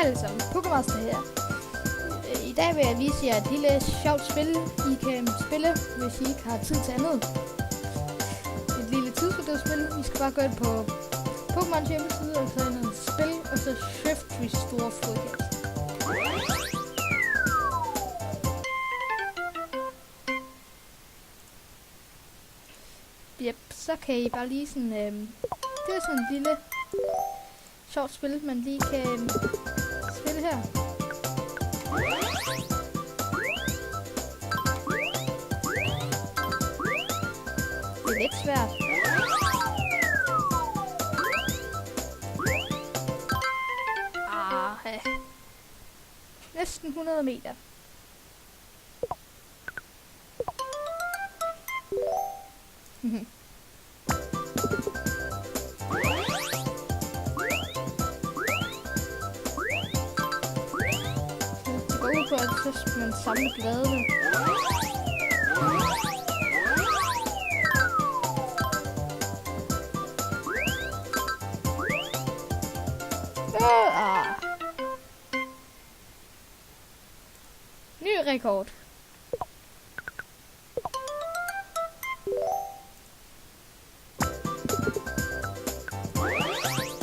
alle sammen, Pokemaster her. I dag vil jeg vise jer et lille sjovt spil, I kan spille, hvis I ikke har tid til andet. Et lille tidsfordrivsspil. I skal bare gå ind på Pokémons hjemmeside og så ind og spil, og så Shift Restore Fodcast. Yep, så kan I bare lige sådan, det er sådan et lille sjovt spil, man lige kan spille her. Det er lidt svært. Næsten 100 meter. Det går ud på, at så skal man samle bladene. Ny rekord.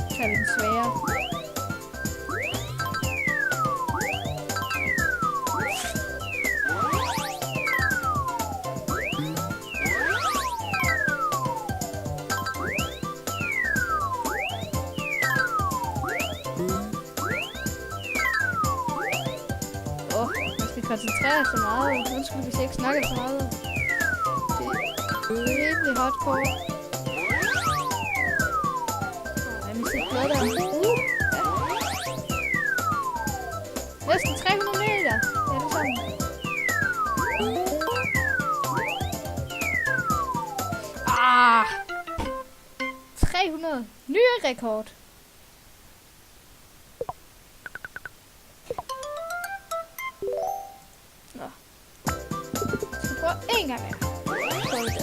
Så er den svære. Koncentrerer så meget. Undskyld, hvis jeg ikke snakker så meget. Det er rimelig hardcore. Jeg misser blad der. Ja. Næsten 300 meter. Det er det sammen. 300. Nye rekord. En gang mere. Prøv den her.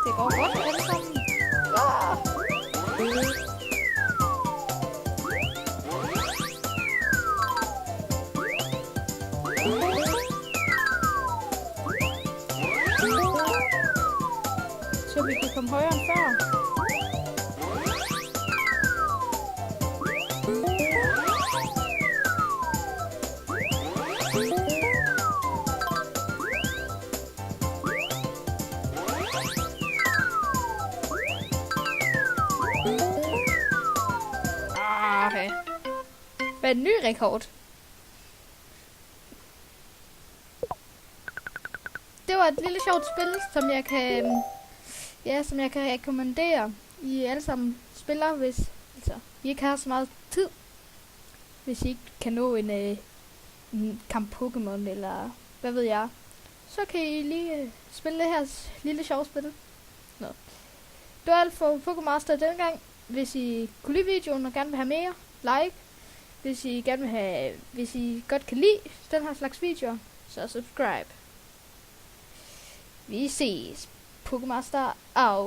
Det går godt alle sammen. Så vi kan komme højere end før. Okay. Hvad er en ny rekord? Det var et lille sjovt spil, som jeg kan rekommendere. I alle sammen spiller, hvis I ikke har så meget tid. Hvis I ikke kan nå en kamp Pokémon, eller hvad ved jeg. Så kan I lige spille det her lille sjovt spil. Nå. Det var alt for Pokemaster denne gang. Hvis I kunne lide videoen og gerne vil have mere, like. Hvis I godt kan lide den her slags videoer, så subscribe. Vi ses. Pokemaster out.